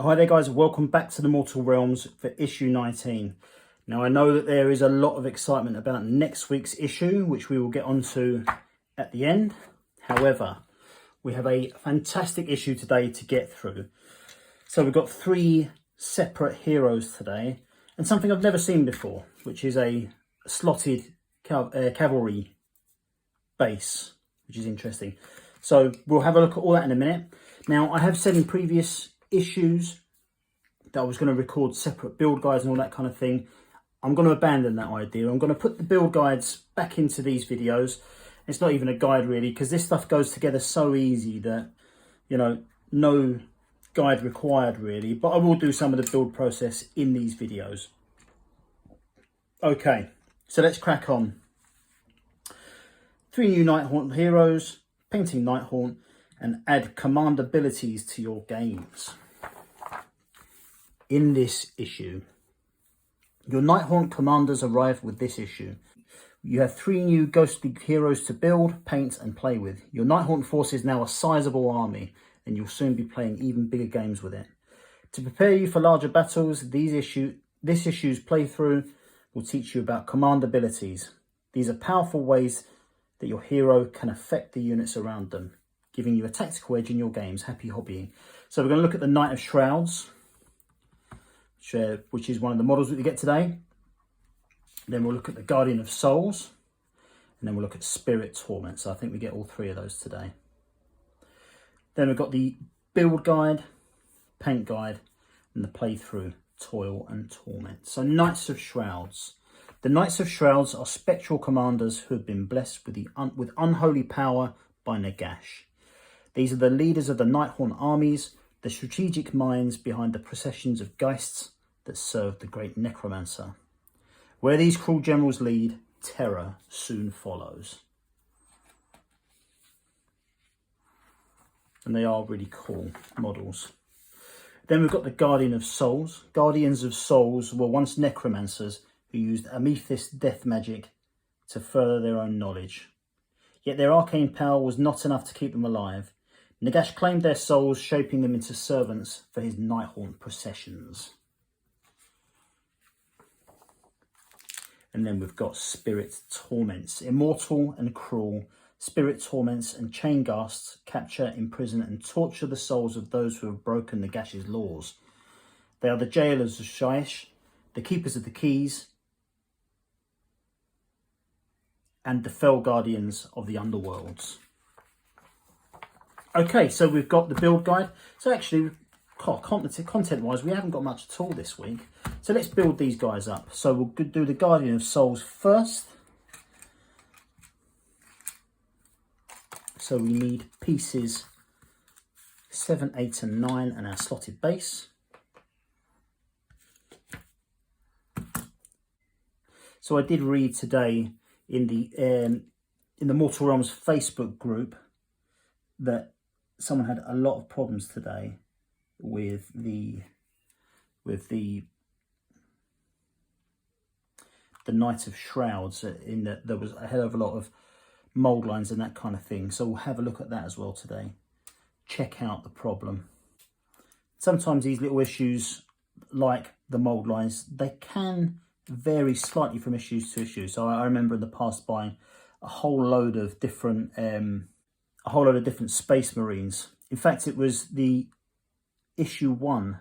Hi there guys, welcome back to the Mortal Realms for issue 19. Now I know that there is a lot of excitement about next week's issue, which we will get onto at the end. However, we have a fantastic issue today to get through. So we've got 3 separate heroes today, and something I've never seen before, which is a slotted cavalry base, which is interesting. So we'll have a look at all that in a minute. Now I have said in previous issues that I was going to record separate build guides and all that kind of thing. I'm going to abandon that idea. I'm going to put the build guides back into these videos. It's not even a guide really, because this stuff goes together so easy that, you know, no guide required really, but I will do some of the build process in these videos. Okay, so let's crack on. 3 new Nighthaunt heroes, painting Nighthaunt, and add command abilities to your games. In this issue, your Nighthaunt commanders arrive with this issue. You have 3 new ghostly heroes to build, paint and play with. Your Nighthaunt force is now a sizable army, and you'll soon be playing even bigger games with it. To prepare you for larger battles, this issue's playthrough will teach you about command abilities. These are powerful ways that your hero can affect the units around them, giving you a tactical edge in your games. Happy hobbying. So we're going to look at the Knight of Shrouds, which is one of the models that we get today. Then we'll look at the Guardian of Souls, and then we'll look at Spirit Torment. So I think we get all 3 of those today. Then we've got the build guide, paint guide, and the playthrough, Toil and Torment. So Knights of Shrouds. The Knights of Shrouds are spectral commanders who have been blessed with unholy power by Nagash. These are the leaders of the Nighthaunt armies, the strategic minds behind the processions of geists that serve the great necromancer. Where these cruel generals lead, terror soon follows. And they are really cool models. Then we've got the Guardian of Souls. Guardians of Souls were once necromancers who used amethyst death magic to further their own knowledge. Yet their arcane power was not enough to keep them alive. Nagash claimed their souls, shaping them into servants for his Nighthaunt processions. And then we've got Spirit Torments. Immortal and cruel, Spirit Torments and chain ghasts capture, imprison and torture the souls of those who have broken Nagash's laws. They are the jailers of Shaish, the keepers of the keys, and the fell guardians of the underworlds. Okay, so we've got the build guide. So actually, content-wise, we haven't got much at all this week. So let's build these guys up. So we'll do the Guardian of Souls first. So we need pieces 7, 8 and 9 and our slotted base. So I did read today in the Mortal Realms Facebook group that someone had a lot of problems today with the Knight of Shrouds, in that there was a hell of a lot of mold lines and that kind of thing. So we'll have a look at that as well today. Check out the problem. Sometimes these little issues, like the mold lines, they can vary slightly from issues to issues. So I remember in the past buying a whole load of different Space Marines. In fact, it was the issue 1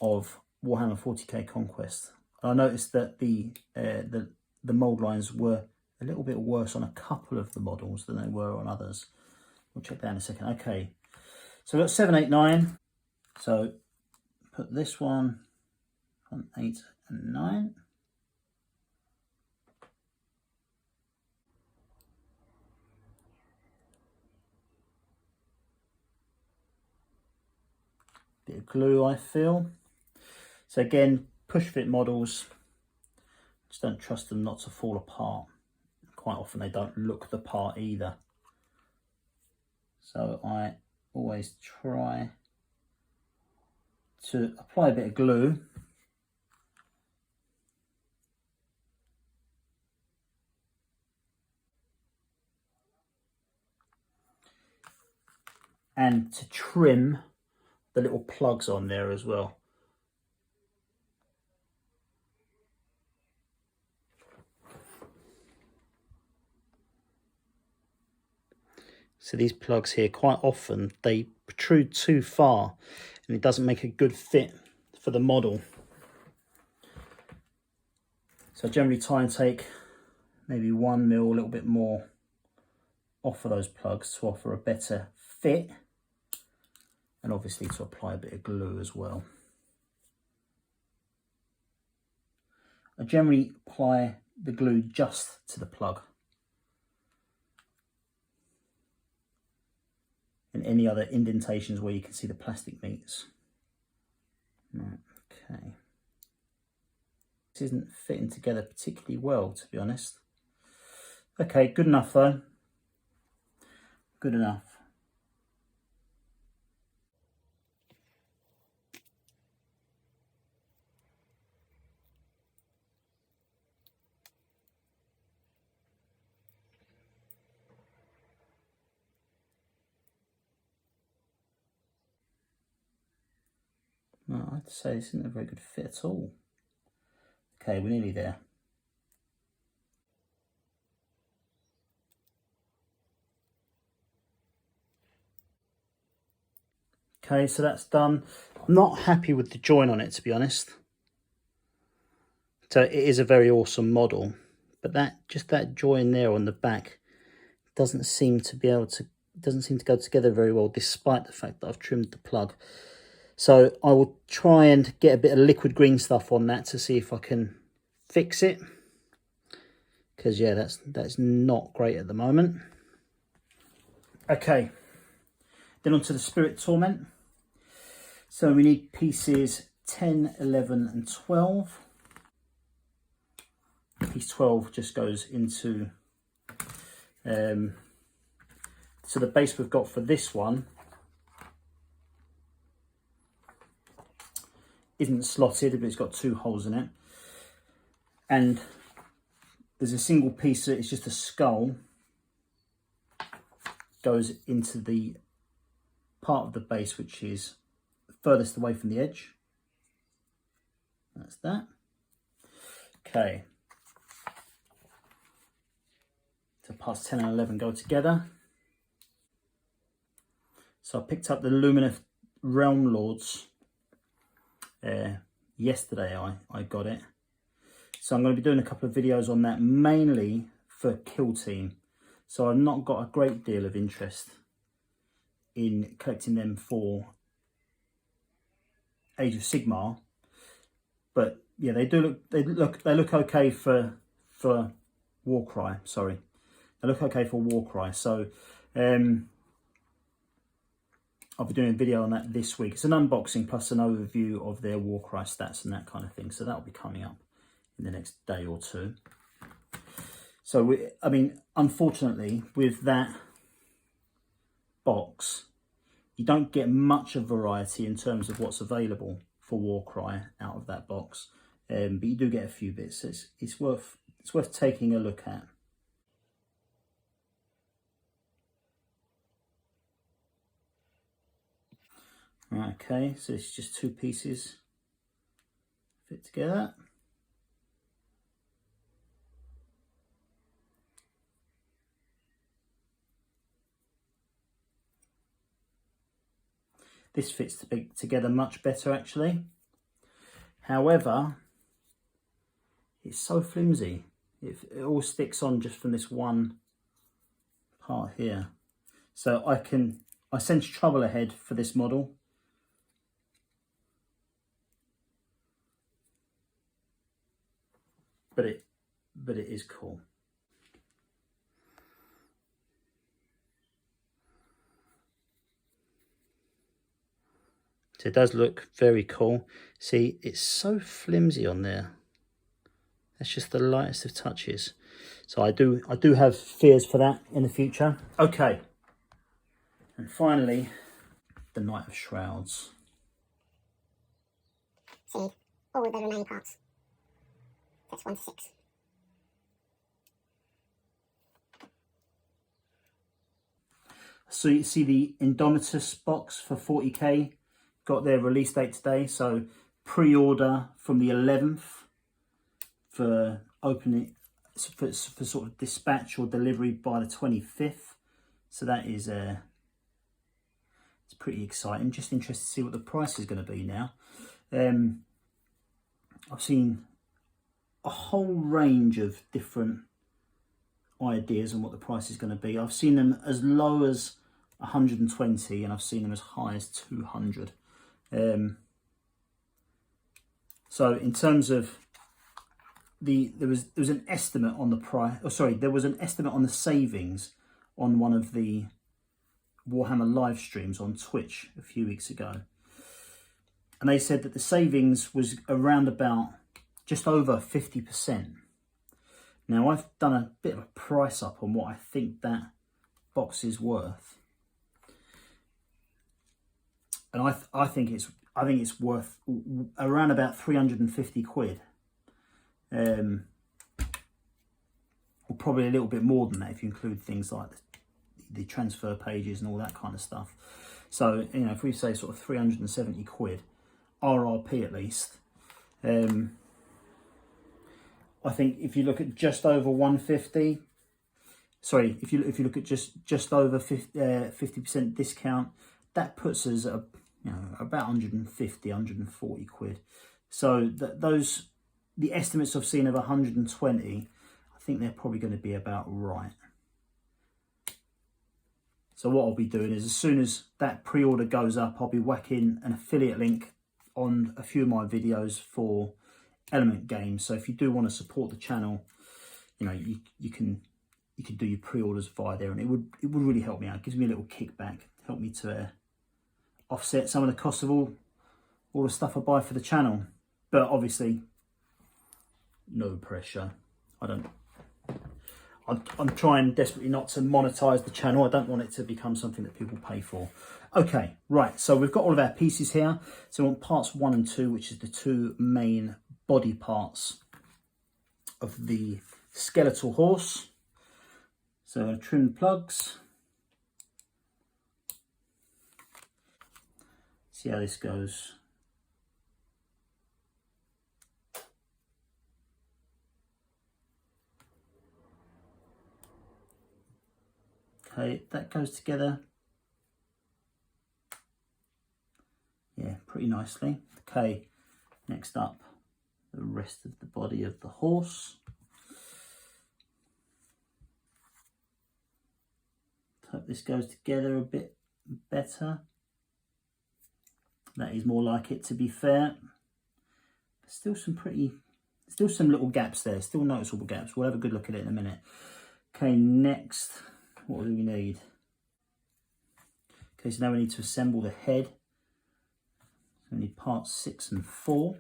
of Warhammer 40k Conquest. I noticed that the mold lines were a little bit worse on a couple of the models than they were on others. We'll check that in a second. Okay, so we've got 7, 8, 9. So put this one on 8 and 9. Bit of glue, I feel. So again, push fit models, just don't trust them not to fall apart. Quite often they don't look the part either. So I always try to apply a bit of glue and to trim the little plugs on there as well. So these plugs here, quite often they protrude too far and it doesn't make a good fit for the model. So I generally try and take maybe 1 mil, a little bit more off of those plugs to offer a better fit, and obviously to apply a bit of glue as well. I generally apply the glue just to the plug, and any other indentations where you can see the plastic meets. Okay. This isn't fitting together particularly well, to be honest. Okay, good enough though. Good enough. No, I'd say this isn't a very good fit at all. Okay, we're nearly there. Okay, so that's done. I'm not happy with the join on it, to be honest. So it is a very awesome model, but just that join there on the back doesn't seem to go together very well, despite the fact that I've trimmed the plug. So I will try and get a bit of liquid green stuff on that to see if I can fix it, because yeah, that's not great at the moment. Okay, then onto the Spirit Torment. So we need pieces 10, 11 and 12. Piece 12 just goes into so the base we've got for this one isn't slotted, but it's got 2 holes in it, and there's a single piece that is just a skull, goes into the part of the base which is furthest away from the edge. That's that. Okay, so parts 10 and 11 go together. So I picked up the Luminous Realm Lords yesterday. I got it, so I'm going to be doing a couple of videos on that, mainly for Kill Team. So I've not got a great deal of interest in collecting them for Age of Sigmar, but yeah, they look okay for Warcry. Sorry, they look okay for Warcry. So I'll be doing a video on that this week. It's an unboxing plus an overview of their Warcry stats and that kind of thing. So that'll be coming up in the next day or two. So I mean, unfortunately, with that box, you don't get much of variety in terms of what's available for Warcry out of that box, but you do get a few bits. It's worth taking a look at. Okay, so it's just 2 pieces fit together. This fits together much better actually. However, it's so flimsy. It all sticks on just from this one part here. So I sense trouble ahead for this model. But it is cool. So it does look very cool. See, it's so flimsy on there. That's just the lightest of touches. So I do have fears for that in the future. Okay. And finally, the Knight of Shrouds. See, all of the remaining parts. That's 1 to 6. So you see the Indomitus box for 40k got their release date today, so pre-order from the 11th for opening, for sort of dispatch or delivery by the 25th. So that is it's pretty exciting. Just interested to see what the price is going to be now. I've seen a whole range of different ideas on what the price is going to be. I've seen them as low as 120 and I've seen them as high as 200. So in terms of there was an estimate on the price, there was an estimate on the savings on one of the Warhammer live streams on Twitch a few weeks ago, and they said that the savings was around about just over 50%. Now I've done a bit of a price up on what I think that box is worth, and I think it's worth around about 350 quid, or probably a little bit more than that if you include things like the transfer pages and all that kind of stuff. So, you know, if we say sort of 370 quid RRP at least, I think if you look at just over 150, sorry, if you look at just over 50% discount, that puts us at about 150, 140 quid. So the estimates I've seen of 120, I think they're probably going to be about right. So what I'll be doing is, as soon as that pre-order goes up, I'll be whacking an affiliate link on a few of my videos for Element Games. So if you do want to support the channel, you know, you can do your pre-orders via there, and it would really help me out. It gives me a little kickback, help me to offset some of the cost of all the stuff I buy for the channel. But obviously, no pressure. I'm trying desperately not to monetize the channel. I don't want it to become something that people pay for. Okay, right, so we've got all of our pieces here. So on parts 1 and 2, which is the two main body parts of the skeletal horse. So I'm going to trim the plugs. See how this goes. Okay, that goes together. Yeah, pretty nicely. Okay, next up, the rest of the body of the horse. Hope this goes together a bit better. That is more like it, to be fair. Still some little gaps there, still noticeable gaps. We'll have a good look at it in a minute. Okay, next, what do we need? Okay, so now we need to assemble the head. So we need parts 6 and 4.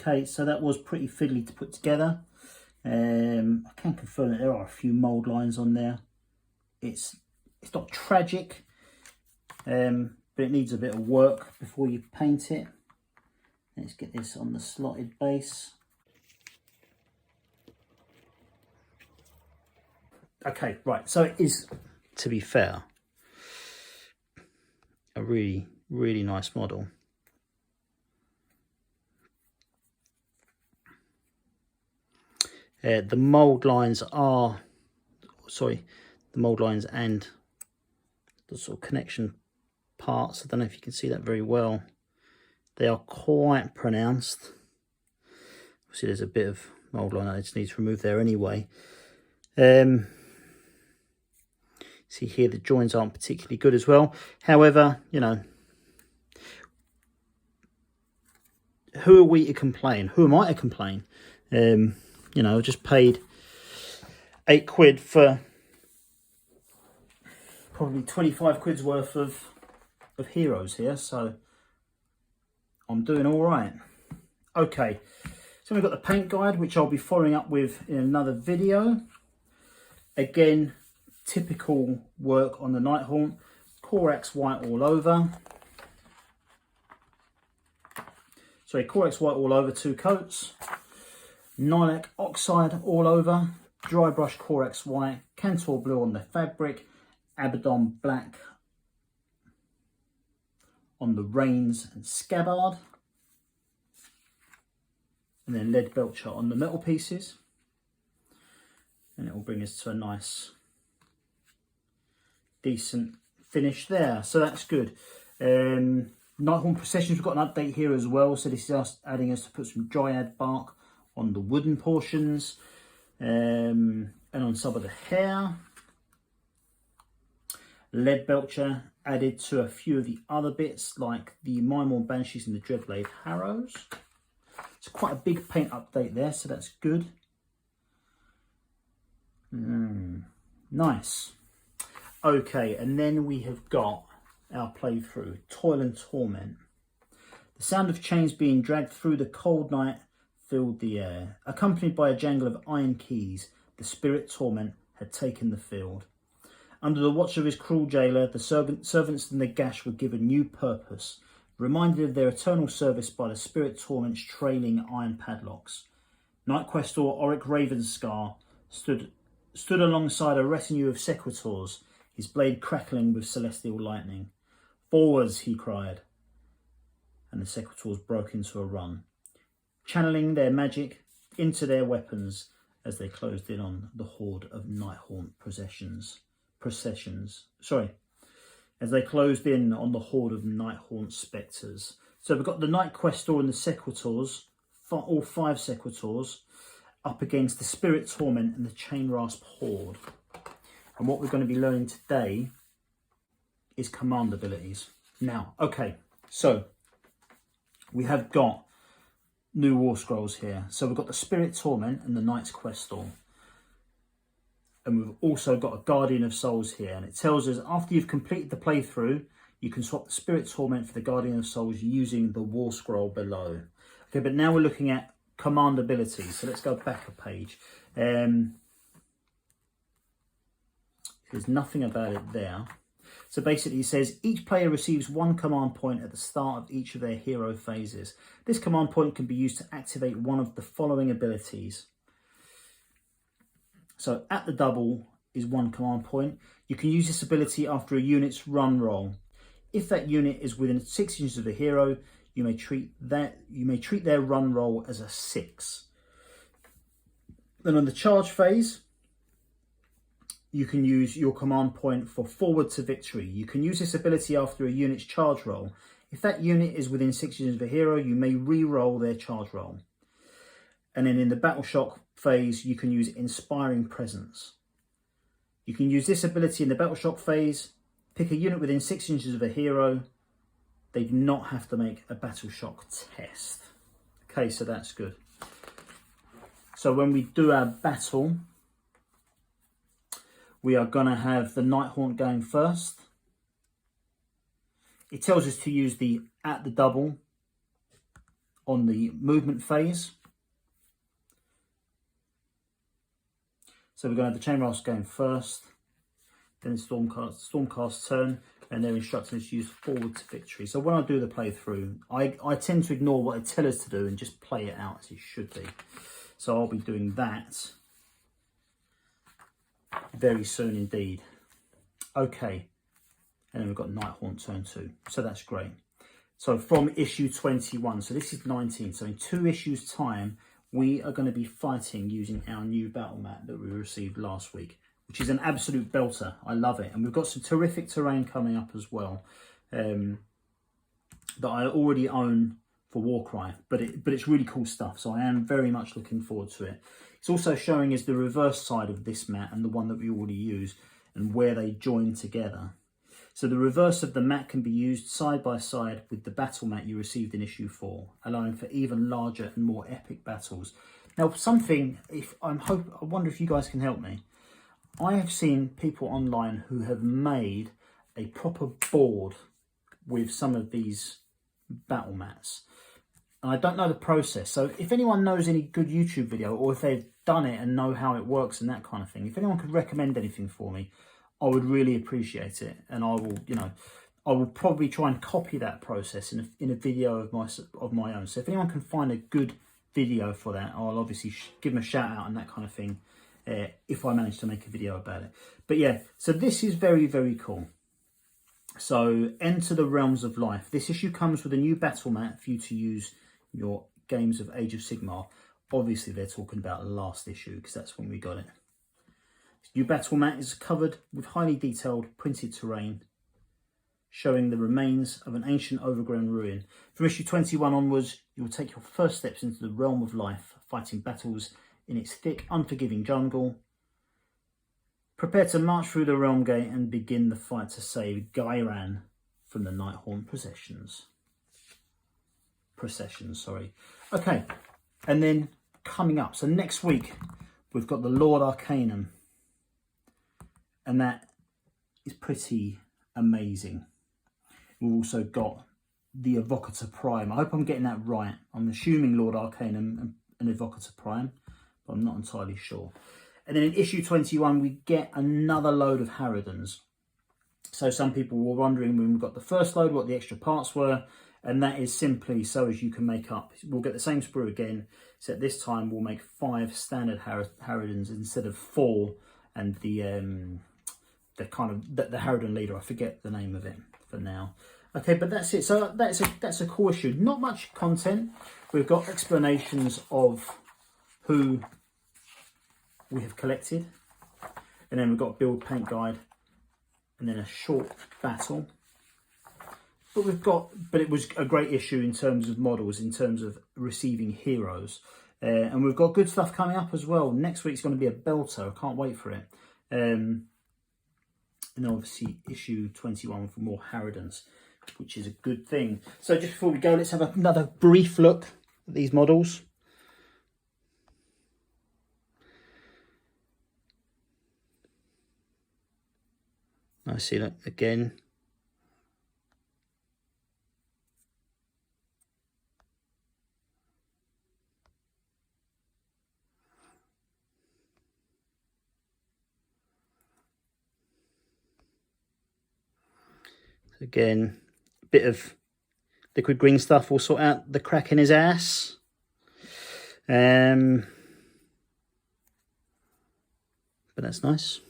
Okay, so that was pretty fiddly to put together. I can confirm that there are a few mould lines on there. It's not tragic, but it needs a bit of work before you paint it. Let's get this on the slotted base. Okay, right, so it is, to be fair, a really, really nice model. The mould lines and the sort of connection parts, I don't know if you can see that very well, they are quite pronounced. Obviously there's a bit of mould line I just need to remove there anyway. See here, the joins aren't particularly good as well. However, you know, who are we to complain? Who am I to complain? You know, I just paid £8 for probably 25 quid's worth of heroes here, so I'm doing all right. Okay, so we've got the paint guide, which I'll be following up with in another video. Again, typical work on the Nighthaunt. Corax white all over. Sorry, Corax white all over, 2 coats. Lilac oxide all over. Dry brush Corax white. Cantor blue on the fabric. Abaddon black on the reins and scabbard. And then lead belcher on the metal pieces. And it will bring us to a nice, decent finish there. So that's good. Nighthaunt Processions, we've got an update here as well. So this is us adding us to put some dryad bark on the wooden portions. And on some of the hair. Lead belcher added to a few of the other bits like the Mymorn Banshees and the Dreadblade Harrows. It's quite a big paint update there, so that's good. Nice. Okay, and then we have got our playthrough, Toil and Torment. The sound of chains being dragged through the cold night filled the air. Accompanied by a jangle of iron keys, the spirit Torment had taken the field. Under the watch of his cruel jailer, the servants in the gash were given new purpose, reminded of their eternal service by the spirit Torment's trailing iron padlocks. Night Questor Oric Ravenscar stood alongside a retinue of sequitors, his blade crackling with celestial lightning. "Forwards," he cried, and the sequitors broke into a run, channeling their magic into their weapons as they closed in on the horde of Nighthaunt processions. As they closed in on the horde of Nighthaunt spectres. So we've got the Night Questor and the Sequitors, all 5 Sequitors, up against the Spirit Torment and the Chain Rasp Horde. And what we're going to be learning today is command abilities. Now, okay, so we have got new War Scrolls here. So we've got the Spirit Torment and the Knight's Questor. And we've also got a Guardian of Souls here. And it tells us after you've completed the playthrough, you can swap the Spirit Torment for the Guardian of Souls using the War Scroll below. Okay, but now we're looking at command abilities. So let's go back a page. There's nothing about it there. So basically it says each player receives 1 command point at the start of each of their hero phases. This command point can be used to activate one of the following abilities. So at the double is 1 command point. You can use this ability after a unit's run roll. If that unit is within 6 inches of a hero, you may treat their run roll as a 6. Then on the charge phase, you can use your command point for forward to victory. You can use this ability after a unit's charge roll. If that unit is within 6 inches of a hero, you may re-roll their charge roll. And then in the battle shock phase, you can use Inspiring Presence. You can use this ability in the battle shock phase. Pick a unit within 6 inches of a hero. They do not have to make a battle shock test. Okay, so that's good. So when we do our battle, we are going to have the Nighthaunt going first. It tells us to use the at the double on the movement phase. So we're going to have the Chain Rasp going first, then Stormcast's turn, and they're instructing us to use forward to victory. So when I do the playthrough, I tend to ignore what they tell us to do and just play it out as it should be. So I'll be doing that very soon indeed. Okay, and then we've got Nighthaunt turn 2. So that's great. So from issue 21, so this is 19. So in 2 issues time, we are going to be fighting using our new battle mat that we received last week, which is an absolute belter. I love it. And we've got some terrific terrain coming up as well that I already own for Warcry, but it's really cool stuff. So I am very much looking forward to it. It's also showing us the reverse side of this mat and the one that we already use and where they join together. So the reverse of the mat can be used side by side with the battle mat you received in issue 4, allowing for even larger and more epic battles. Now, I wonder if you guys can help me. I have seen people online who have made a proper board with some of these battle mats. And I don't know the process. So if anyone knows any good YouTube video, or if they've done it and know how it works and that kind of thing, if anyone could recommend anything for me, I would really appreciate it. And I will, you know, I will probably try and copy that process in a video of my own. So if anyone can find a good video for that, I'll obviously give them a shout out and that kind of thing, if I manage to make a video about it. But yeah, so this is very, very cool. So Enter the Realms of Life. This issue comes with a new battle mat for you to use your games of Age of Sigmar. Obviously they're talking about the last issue because that's when we got it. This new battle mat is covered with highly detailed printed terrain showing the remains of an ancient overgrown ruin. From issue 21 onwards, you will take your first steps into the realm of life, fighting battles in its thick, unforgiving jungle. Prepare to march through the realm gate and begin the fight to save Gairan from the Nighthaunt processions. Okay, and then coming up, so next week we've got the Lord Arcanum, and that is pretty amazing. We've also got the Evocator Prime. I hope I'm getting that right. I'm assuming Lord Arcanum and Evocator Prime, but I'm not entirely sure. And then in issue 21, we get another load of Harridans. So some people were wondering when we got the first load what the extra parts were, and that is simply so as you can make up. We'll get the same sprue again, except this time we'll make 5 standard Harridans instead of 4, and the Harridan leader, I forget the name of it for now. Okay, but that's it. So that's a cool issue. Not much content. We've got explanations of who we have collected, and then we've got build paint guide, and then a short battle. But it was a great issue in terms of models, in terms of receiving heroes, and we've got good stuff coming up as well. Next week's going to be a belter. I can't wait for it. And obviously issue 21 for more Harridans, which is a good thing. So just before we go, let's have another brief look at these models. I see that again. Again, a bit of liquid green stuff will sort out the crack in his ass. But that's nice.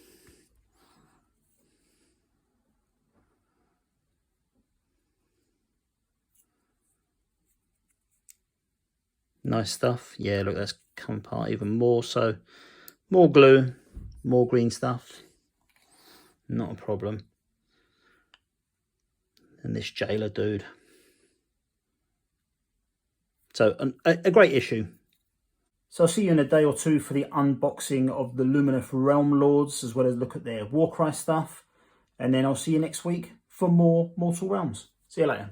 Nice stuff. Yeah, look, that's come apart even more. So more glue, more green stuff. Not a problem. And this jailer dude. So a great issue. So I'll see you in a day or two for the unboxing of the Lumineth Realm Lords, as well as look at their Warcry stuff. And then I'll see you next week for more Mortal Realms. See you later.